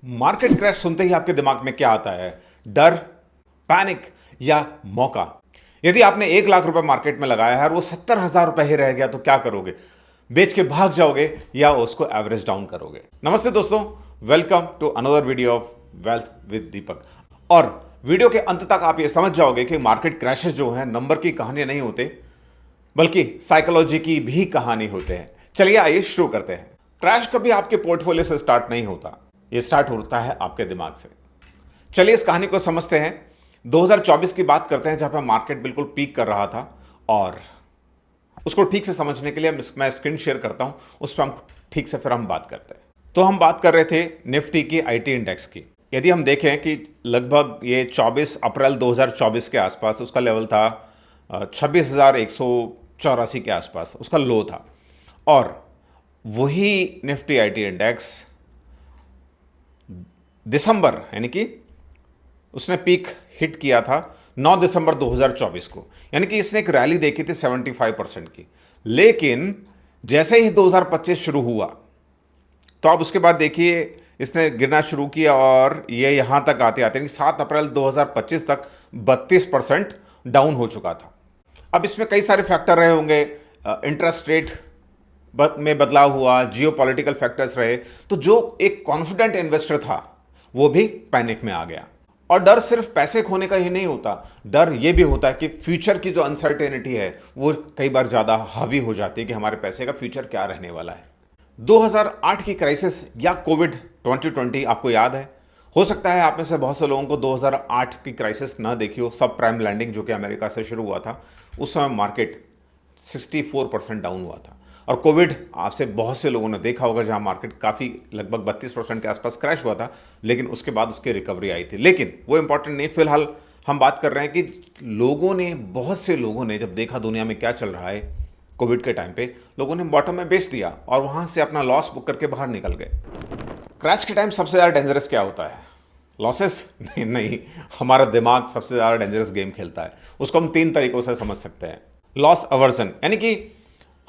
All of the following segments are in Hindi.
मार्केट क्रैश सुनते ही आपके दिमाग में क्या आता है? डर, पैनिक या मौका? यदि आपने 1 लाख रुपए मार्केट में लगाया है और वो 70,000 रुपए ही रह गया तो क्या करोगे? बेच के भाग जाओगे या उसको एवरेज डाउन करोगे? नमस्ते दोस्तों, welcome to another video of wealth with Deepak. और वीडियो के अंत तक आप ये समझ जाओगे कि मार्केट क्रैशेस जो हैं नंबर की कहानी नहीं होते, बल्कि साइकोलॉजी की भी कहानी होते हैं। चलिए आइए शुरू करते हैं। क्रैश कभी आपके पोर्टफोलियो से स्टार्ट नहीं होता, ये स्टार्ट होता है आपके दिमाग से। चलिए इस कहानी को समझते हैं। 2024 की बात करते हैं, जहां पर मार्केट बिल्कुल पीक कर रहा था, और उसको ठीक से समझने के लिए मैं स्क्रीन शेयर करता हूं, उस पर हम ठीक से फिर हम बात करते हैं। तो हम बात कर रहे थे निफ्टी की आईटी इंडेक्स की। यदि हम देखें कि लगभग ये 24 अप्रैल 2024 के आसपास उसका लेवल था 26,184 के आसपास उसका लो था, और वही निफ्टी आईटी इंडेक्स दिसंबर यानी कि उसने पीक हिट किया था 9 दिसंबर 2024 को, यानी कि इसने एक रैली देखी थी 75% की। लेकिन जैसे ही 2025 शुरू हुआ तो अब उसके बाद देखिए इसने गिरना शुरू किया, और ये यहां तक आते आते यानी 7 अप्रैल 2025 तक 32% डाउन हो चुका था। अब इसमें कई सारे फैक्टर रहे होंगे, इंटरेस्ट रेट में बदलाव हुआ, जियोपॉलिटिकल फैक्टर्स रहे, तो जो एक कॉन्फिडेंट इन्वेस्टर था वो भी पैनिक में आ गया। और डर सिर्फ पैसे खोने का ही नहीं होता, डर ये भी होता है कि फ्यूचर की जो अनसर्टेनिटी है वो कई बार ज़्यादा हावी हो जाती है कि हमारे पैसे का फ्यूचर क्या रहने वाला है। 2008 की क्राइसिस या कोविड 2020 आपको याद है? हो सकता है आप में से बहुत से लोगों को 2008 की क्राइसिस ना देखी हो, सब प्राइम लैंडिंग जो कि अमेरिका से शुरू हुआ था। उस समय मार्केट 64% डाउन हुआ था, और कोविड आपसे बहुत से लोगों ने देखा होगा, जहां मार्केट काफ़ी लगभग 32% के आसपास क्रैश हुआ था, लेकिन उसके बाद उसकी रिकवरी आई थी। लेकिन वो इंपॉर्टेंट नहीं, फिलहाल हम बात कर रहे हैं कि लोगों ने, बहुत से लोगों ने जब देखा दुनिया में क्या चल रहा है कोविड के टाइम पे, लोगों ने बॉटम में बेच दिया और वहां से अपना लॉस बुक करके बाहर निकल गए। क्रैश के टाइम सबसे ज़्यादा डेंजरस क्या होता है? लॉसेस? नहीं, हमारा दिमाग सबसे ज़्यादा डेंजरस गेम खेलता है। उसको हम 3 तरीकों से समझ सकते हैं। लॉस अवर्जन, यानी कि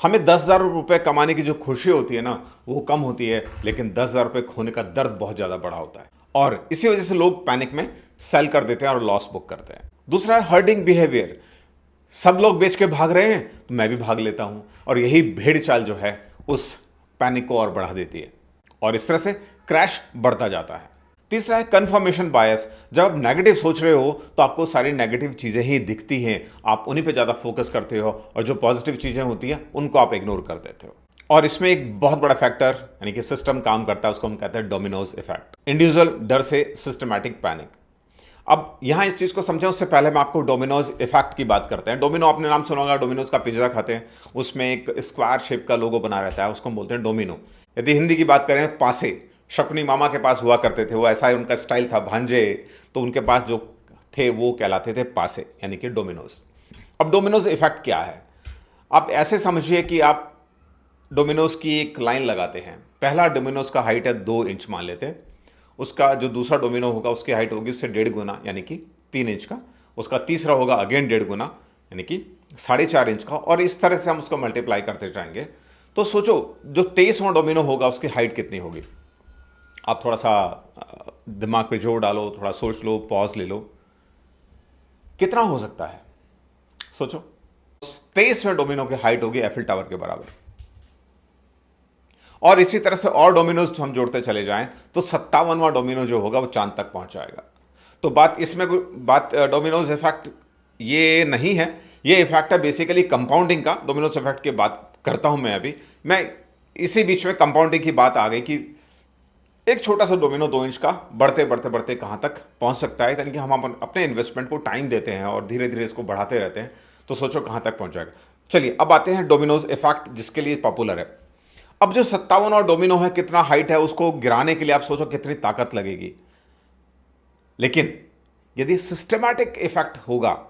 हमें 10,000 रुपये कमाने की जो खुशी होती है ना, वो कम होती है, लेकिन 10,000 रुपये खोने का दर्द बहुत ज़्यादा बड़ा होता है, और इसी वजह से लोग पैनिक में सेल कर देते हैं और लॉस बुक करते हैं। दूसरा है हर्डिंग बिहेवियर। सब लोग बेच के भाग रहे हैं तो मैं भी भाग लेता हूं, और यही भेड़ चाल जो है उस पैनिक को और बढ़ा देती है, और इस तरह से क्रैश बढ़ता जाता है। तीसरा है कंफर्मेशन बायस। जब आप नेगेटिव सोच रहे हो तो आपको सारी नेगेटिव चीज़ें ही दिखती हैं, आप उन्हीं पे ज़्यादा फोकस करते हो, और जो पॉजिटिव चीज़ें होती हैं उनको आप इग्नोर कर देते हो। और इसमें एक बहुत बड़ा फैक्टर यानी कि सिस्टम काम करता है, उसको हम कहते हैं डोमिनोज इफेक्ट। इंडिविजुअल डर से सिस्टमैटिक पैनिक। अब यहाँ इस चीज़ को समझें उससे पहले मैं आपको डोमिनोज इफेक्ट की बात करते हैं। डोमिनो, आपने नाम सुना होगा, डोमिनोज का पिज्जा खाते हैं, उसमें एक स्क्वायर शेप का लोगो बना रहता है, उसको हम बोलते हैं डोमिनो। यदि हिंदी की बात करें, पासे। शकुनी मामा के पास हुआ करते थे, वो ऐसा ही उनका स्टाइल था, भांजे, तो उनके पास जो थे वो कहलाते थे पासे, यानी कि डोमिनोज। अब डोमिनोज इफेक्ट क्या है? आप ऐसे समझिए कि आप डोमिनोज की एक लाइन लगाते हैं। पहला डोमिनोज का हाइट है 2 इंच मान लेते हैं, उसका जो दूसरा डोमिनो होगा उसकी हाइट होगी उससे 1.5 गुना यानी कि 3 इंच का, उसका तीसरा होगा अगेन 1.5 गुना यानी कि 4.5 इंच का, और इस तरह से हम उसको मल्टीप्लाई करते जाएंगे। तो सोचो जो 23वां डोमिनो होगा उसकी हाइट कितनी होगी? आप थोड़ा सा दिमाग पे जोर डालो, थोड़ा सोच लो, पॉज ले लो, कितना हो सकता है? सोचो। 23वें डोमिनो की हाइट होगी एफिल टावर के बराबर, और इसी तरह से और डोमिनोज हम जोड़ते चले जाएं तो 57वां डोमिनो जो होगा वो चांद तक पहुंच जाएगा। तो बात इसमें बात डोमिनोज इफेक्ट ये नहीं है, ये इफेक्ट है बेसिकली कंपाउंडिंग का। डोमिनोज इफेक्ट की बात करता हूं मैं अभी। मैं इसी बीच में कंपाउंडिंग की बात आ गई कि एक छोटा सा डोमिनो 2 इंच का बढ़ते बढ़ते बढ़ते कहाँ तक पहुँच सकता है, यानी कि हम अपने इन्वेस्टमेंट को टाइम देते हैं और धीरे धीरे इसको बढ़ाते रहते हैं, तो सोचो कहाँ तक पहुँच जाएगा। चलिए अब आते हैं डोमिनोज इफेक्ट, जिसके लिए पॉपुलर है। अब जो 57 और डोमिनो है, कितना हाइट है, उसको गिराने के लिए आप सोचो कितनी ताकत लगेगी। लेकिन यदि सिस्टमैटिक इफेक्ट होगा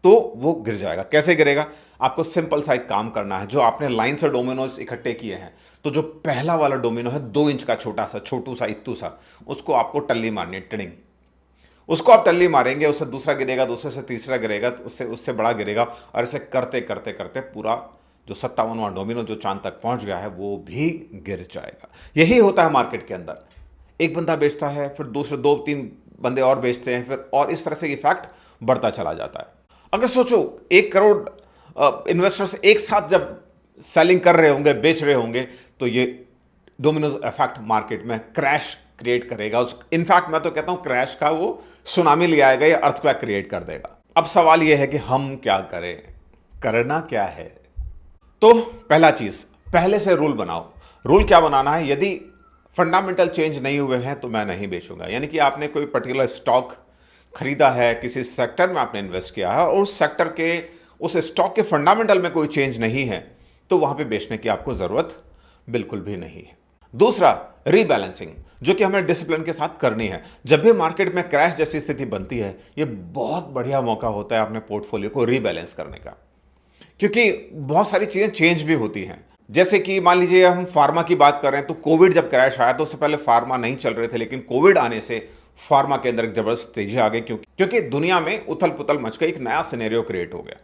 तो वो गिर जाएगा। कैसे गिरेगा? आपको सिंपल सा एक काम करना है। जो आपने लाइन से डोमिनोज इकट्ठे किए हैं, तो जो पहला वाला डोमिनो है 2 इंच का, छोटा सा, छोटू सा, इत्तू सा, उसको आपको टल्ली मारनी है, टिडिंग। उसको आप टल्ली मारेंगे, उससे दूसरा गिरेगा, दूसरे से तीसरा गिरेगा, उससे उससे बड़ा गिरेगा, और ऐसे करते करते करते पूरा जो 57वां डोमिनो जो चांद तक पहुंच गया है वो भी गिर जाएगा। यही होता है मार्केट के अंदर। एक बंदा बेचता है, फिर दूसरे 2-3 बंदे और बेचते हैं, फिर और इस तरह से इफेक्ट बढ़ता चला जाता है। अगर सोचो 1 करोड़ इन्वेस्टर्स एक साथ जब सेलिंग कर रहे होंगे, बेच रहे होंगे, तो ये डोमिनोज इफेक्ट मार्केट में क्रैश क्रिएट करेगा। उस इनफैक्ट मैं तो कहता हूं क्रैश का वो सुनामी ले आएगा या अर्थक्वेक क्रिएट कर देगा। अब सवाल यह है कि हम क्या करें, करना क्या है? तो पहला चीज, पहले से रूल बनाओ। रूल क्या बनाना है? यदि फंडामेंटल चेंज नहीं हुए हैं तो मैं नहीं बेचूंगा। यानी कि आपने कोई पर्टिकुलर स्टॉक खरीदा है, किसी सेक्टर में आपने इन्वेस्ट किया है और उस सेक्टर के, उस स्टॉक के फंडामेंटल में कोई चेंज नहीं है, तो वहां पे बेचने की आपको जरूरत बिल्कुल भी नहीं है। दूसरा, रीबैलेंसिंग, जो कि हमें डिसिप्लिन के साथ करनी है। जब भी मार्केट में क्रैश जैसी स्थिति बनती है, यह बहुत बढ़िया मौका होता है अपने पोर्टफोलियो को रीबैलेंस करने का, क्योंकि बहुत सारी चीजें चेंज भी होती हैं। जैसे कि मान लीजिए हम फार्मा की बात कर रहे हैं, तो कोविड जब क्रैश आया तो उससे पहले फार्मा नहीं चल रहे थे, लेकिन कोविड आने से फार्मा के अंदर एक जबरदस्त तेजी आ गई, क्योंकि दुनिया में उथल पुथल मच गई, एक नया सिनेरियो क्रिएट हो गया।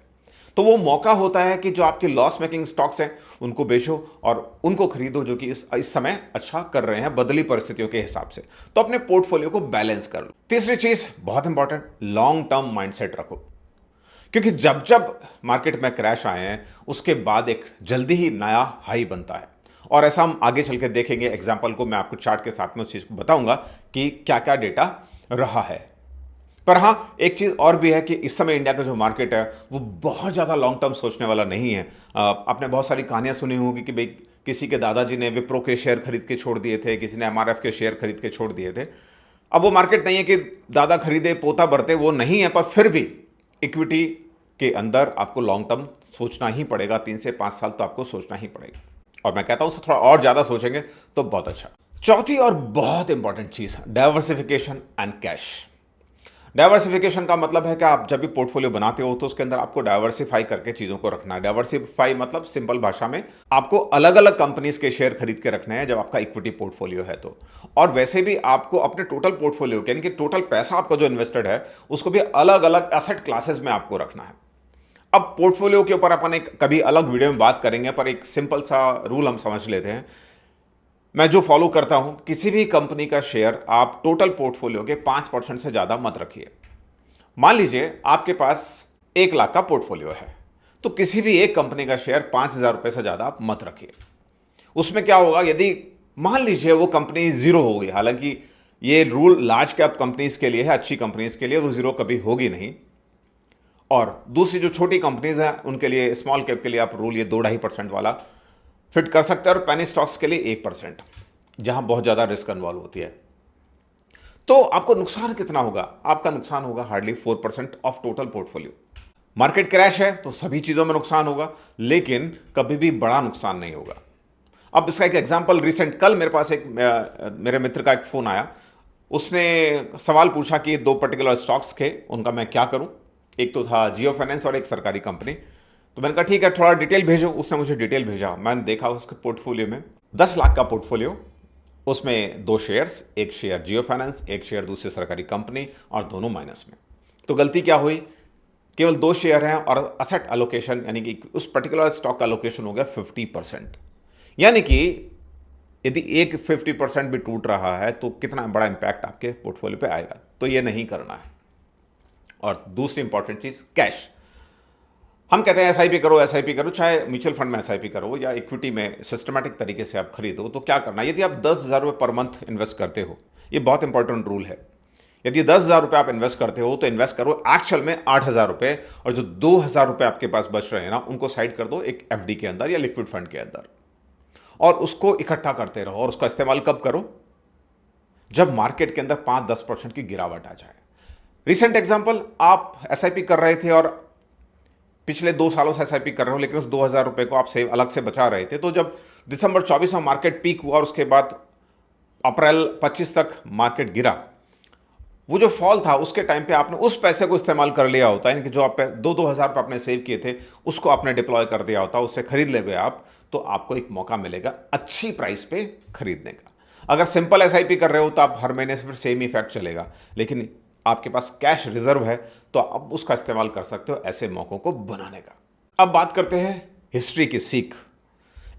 तो वो मौका होता है कि जो आपके लॉस मेकिंग स्टॉक्स हैं उनको बेचो और उनको खरीदो जो कि इस समय अच्छा कर रहे हैं बदली परिस्थितियों के हिसाब से। तो अपने पोर्टफोलियो को बैलेंस कर लो। तीसरी चीज बहुत इंपॉर्टेंट, लॉन्ग टर्म माइंडसेट रखो, क्योंकि जब जब मार्केट में क्रैश आए हैं उसके बाद एक जल्दी ही नया हाई बनता है, और ऐसा हम आगे चल के देखेंगे। एग्जाम्पल को मैं आपको चार्ट के साथ में उस चीज को बताऊंगा कि क्या क्या डेटा रहा है। पर हां, एक चीज और भी है कि इस समय इंडिया का जो मार्केट है वो बहुत ज्यादा लॉन्ग टर्म सोचने वाला नहीं है। आपने बहुत सारी कहानियां सुनी होगी कि भाई किसी के दादाजी ने विप्रो के शेयर खरीद के छोड़ दिए थे, किसी ने एमआरएफ के शेयर खरीद के छोड़ दिए थे। अब वो मार्केट नहीं है कि दादा खरीदे पोता बरते, वो नहीं है, पर फिर भी इक्विटी के अंदर आपको लॉन्ग टर्म सोचना ही पड़ेगा। 3 से 5 साल तो आपको सोचना ही पड़ेगा, और मैं कहता हूं थोड़ा और ज्यादा सोचेंगे तो बहुत अच्छा। चौथी और बहुत इंपॉर्टेंट चीज, डाइवर्सिफिकेशन एंड कैश। डाइवर्सिफिकेशन का मतलब है कि आप जब भी पोर्टफोलियो बनाते हो तो उसके अंदर आपको डाइवर्सिफाई करके चीजों को रखना है। डाइवर्सिफाई मतलब सिंपल भाषा में आपको अलग अलग कंपनीज के शेयर खरीद के रखने हैं जब आपका इक्विटी पोर्टफोलियो है तो। और वैसे भी आपको अपने टोटल पोर्टफोलियो यानी कि टोटल पैसा आपका जो इन्वेस्टेड है उसको भी अलग अलग एसेट क्लासेस में आपको रखना है। अब पोर्टफोलियो के ऊपर अपन एक कभी अलग वीडियो में बात करेंगे, पर एक सिंपल सा रूल हम समझ लेते हैं। मैं जो फॉलो करता हूं, किसी भी कंपनी का शेयर आप टोटल पोर्टफोलियो के 5% से ज्यादा मत रखिए। मान लीजिए आपके पास 1 लाख का पोर्टफोलियो है, तो किसी भी एक कंपनी का शेयर 5,000 रुपए से ज्यादा आप मत रखिए। उसमें क्या होगा, यदि मान लीजिए वो कंपनी जीरो हो गई, हालांकि ये रूल लार्ज कैप कंपनीज के लिए है, अच्छी कंपनीज के लिए, वो जीरो कभी होगी नहीं। और दूसरी जो छोटी कंपनीज हैं उनके लिए, स्मॉल कैप के लिए आप रूल ये 2-2.5% वाला फिट कर सकते हैं, और पेनी स्टॉक्स के लिए 1%, जहां बहुत ज्यादा रिस्क इन्वॉल्व होती है। तो आपको नुकसान कितना होगा? आपका नुकसान होगा hardly 4% of total portfolio. Market crash है तो सभी चीजों में नुकसान होगा, लेकिन कभी भी बड़ा नुकसान नहीं होगा। अब इसका एक एग्जांपल, रिसेंट कल मेरे पास एक मेरे मित्र का एक फोन आया। उसने सवाल पूछा कि 2 पर्टिकुलर स्टॉक्स थे, उनका मैं क्या करूं। एक तो था जियो फाइनेंस और एक सरकारी कंपनी। तो मैंने कहा ठीक है, थोड़ा डिटेल भेजो। उसने मुझे डिटेल भेजा, मैंने देखा उसके पोर्टफोलियो में 10 लाख का पोर्टफोलियो, उसमें 2 शेयर्स, एक शेयर जियो फाइनेंस, एक शेयर दूसरी सरकारी कंपनी, और दोनों माइनस में। तो गलती क्या हुई, केवल 2 शेयर हैं और असेट एलोकेशन यानी कि उस पर्टिकुलर स्टॉक का एलोकेशन हो गया 50%। यानी कि यदि एक 50% भी टूट रहा है तो कितना बड़ा इंपैक्ट आपके पोर्टफोलियो पे आएगा। तो ये नहीं करना है। और दूसरी इंपॉर्टेंट चीज, कैश। हम कहते हैं एसआईपी करो, एसआईपी करो, चाहे म्यूचुअल फंड में एसआईपी करो या इक्विटी में सिस्टमैटिक तरीके से आप खरीदो। तो क्या करना है, यदि आप 10,000 रुपये पर मंथ इन्वेस्ट करते हो, ये बहुत इंपॉर्टेंट रूल है। यदि 10,000 रुपये आप इन्वेस्ट करते हो तो इन्वेस्ट करो एक्चुअल में 8,000 रुपये, और जो 2,000 रुपये आपके पास बच रहे हैं ना, उनको साइड कर दो एक एफडी के अंदर या लिक्विड फंड के अंदर, और उसको इकट्ठा करते रहो। और उसका इस्तेमाल कब करो, जब मार्केट के अंदर 5-10% की गिरावट आ जाए। रिसेंट एग्जांपल, आप एसआईपी कर रहे थे और पिछले 2 सालों से एसआईपी कर रहे हो, लेकिन उस 2,000 रुपये को आप सेव अलग से बचा रहे थे। तो जब दिसंबर 24 में मार्केट पीक हुआ और उसके बाद अप्रैल 25 तक मार्केट गिरा, वो जो फॉल था उसके टाइम पे आपने उस पैसे को इस्तेमाल कर लिया होता, यानी कि जो आप 2,000 रुपये आपने सेव किए थे उसको आपने डिप्लॉय कर दिया होता, उससे खरीद ले गए आप, तो आपको एक मौका मिलेगा अच्छी प्राइस पे खरीदने का। अगर सिंपल एसआईपी कर रहे हो तो आप हर महीने से फिर सेम इफेक्ट चलेगा, लेकिन आपके पास कैश रिजर्व है तो आप उसका इस्तेमाल कर सकते हो ऐसे मौकों को बनाने का। अब बात करते हैं हिस्ट्री की सीख,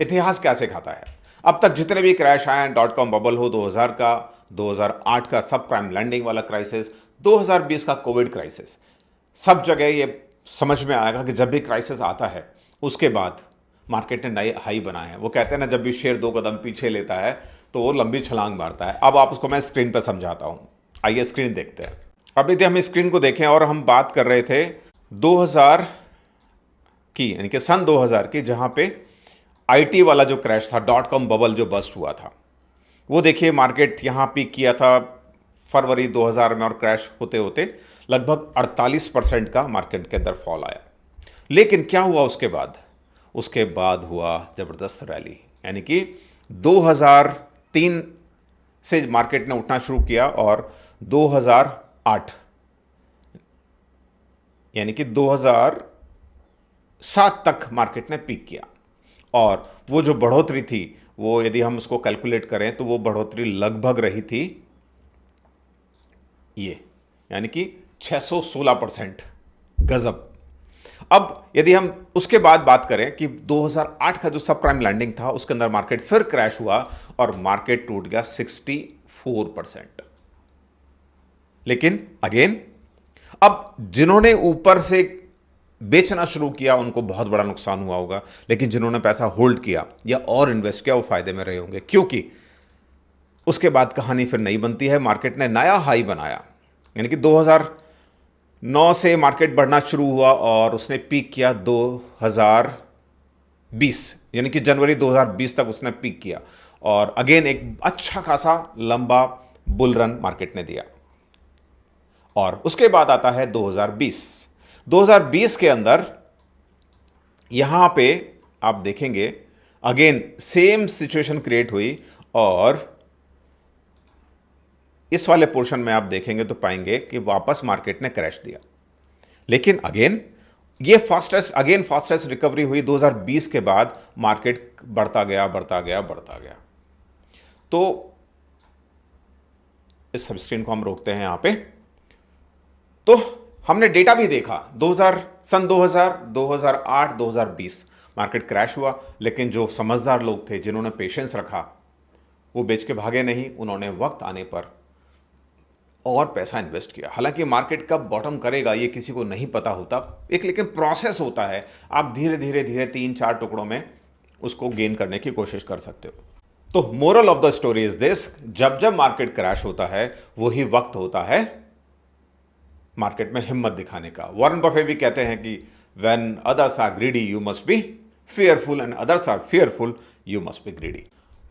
इतिहास क्या सिखाता है। अब तक जितने भी क्रैश आए हैं, डॉट कॉम बबल हो 2000 का, 2008 का सब प्राइम लैंडिंग वाला क्राइसिस, 2020 का कोविड क्राइसिस, सब जगह ये समझ में आएगा कि जब भी क्राइसिस आता है उसके बाद मार्केट ने नए हाई बनाए हैं। वो कहते हैं ना, जब भी शेर 2 कदम पीछे लेता है तो वो लंबी छलांग मारता है। अब आप उसको मैं स्क्रीन पर समझाता हूं। आइए स्क्रीन देखते हैं। अब यदि हम स्क्रीन को देखें और हम बात कर रहे थे 2000 की, यानी कि सन 2000 की, जहां पे आईटी वाला जो क्रैश था, डॉट कॉम बबल जो बस्ट हुआ था, वो देखिए मार्केट यहां पीक किया था फरवरी 2000 में और क्रैश होते होते लगभग 48% का मार्केट के अंदर फॉल आया। लेकिन क्या हुआ उसके बाद? उसके बाद हुआ ज़बरदस्त रैली, यानी कि 2003 से मार्केट ने उठना शुरू किया और 2008 यानी कि 2007 तक मार्केट ने पीक किया। और वो जो बढ़ोतरी थी, वो यदि हम उसको कैलकुलेट करें तो वो बढ़ोतरी लगभग रही थी ये, यानी कि 616%। गजब। अब यदि हम उसके बाद बात करें कि 2008 का जो सब प्राइम लैंडिंग था, उसके अंदर मार्केट फिर क्रैश हुआ और मार्केट टूट गया 64%। लेकिन अगेन, अब जिन्होंने ऊपर से बेचना शुरू किया उनको बहुत बड़ा नुकसान हुआ होगा, लेकिन जिन्होंने पैसा होल्ड किया या और इन्वेस्ट किया वो फायदे में रहे होंगे, क्योंकि उसके बाद कहानी फिर नई बनती है। मार्केट ने नया हाई बनाया, यानी कि 2009 से मार्केट बढ़ना शुरू हुआ और उसने पीक किया 2020, यानी कि जनवरी 2020 तक उसने पीक किया और अगेन एक अच्छा खासा लंबा बुल रन मार्केट ने दिया। और उसके बाद आता है 2020 के अंदर यहां पे आप देखेंगे अगेन सेम सिचुएशन क्रिएट हुई और इस वाले पोर्शन में आप देखेंगे तो पाएंगे कि वापस मार्केट ने क्रैश दिया। लेकिन अगेन ये फास्टेस्ट रिकवरी हुई 2020 के बाद। मार्केट बढ़ता गया। तो इस सब स्क्रीन को हम रोकते हैं यहां पे। तो हमने डेटा भी देखा, सन 2000, 2008, 2020 मार्केट क्रैश हुआ, लेकिन जो समझदार लोग थे, जिन्होंने पेशेंस रखा, वो बेच के भागे नहीं। उन्होंने वक्त आने पर और पैसा इन्वेस्ट किया। हालांकि मार्केट कब बॉटम करेगा ये किसी को नहीं पता होता, लेकिन प्रोसेस होता है। आप धीरे धीरे 3-4 टुकड़ों में उसको गेन करने की कोशिश कर सकते हो। तो moral of the story is this, जब जब मार्केट क्रैश होता है वही वक्त होता है मार्केट में हिम्मत दिखाने का। वॉरेन बफे भी कहते हैं कि when others are greedy you must be fearful and others are fearful, you must be greedy.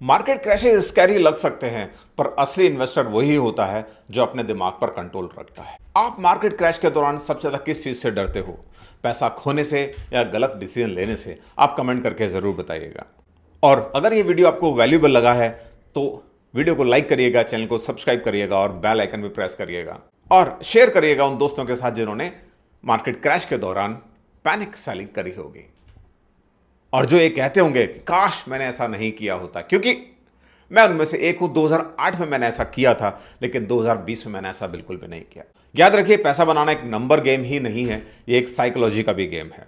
Market crashes scary लग सकते हैं, पर असली इन्वेस्टर वही होता है जो अपने दिमाग पर कंट्रोल रखता है। आप मार्केट क्रैश के दौरान सबसे ज्यादा किस चीज से डरते हो? पैसा खोने से या गलत डिसीजन लेने से? आप कमेंट करके जरूर बताइएगा। और अगर ये वीडियो आपको वैल्यूएबल लगा है तो वीडियो को लाइक करिएगा, चैनल को सब्सक्राइब करिएगा और बेल आइकन भी प्रेस करिएगा और शेयर करिएगा उन दोस्तों के साथ जिन्होंने मार्केट क्रैश के दौरान पैनिक सेलिंग करी होगी और जो ये कहते होंगे कि काश मैंने ऐसा नहीं किया होता, क्योंकि मैं उनमें से एक हूं। 2008 में मैंने ऐसा किया था, लेकिन 2020 में मैंने ऐसा बिल्कुल भी नहीं किया। याद रखिए, पैसा बनाना एक नंबर गेम ही नहीं है, ये एक साइकोलॉजी का भी गेम है।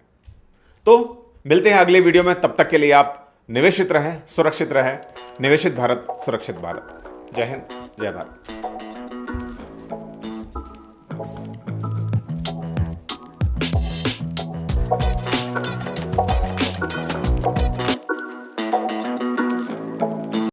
तो मिलते हैं अगले वीडियो में, तब तक के लिए आप निवेशित रहें, सुरक्षित रहें। निवेशित भारत, सुरक्षित भारत। जय हिंद, जय भारत।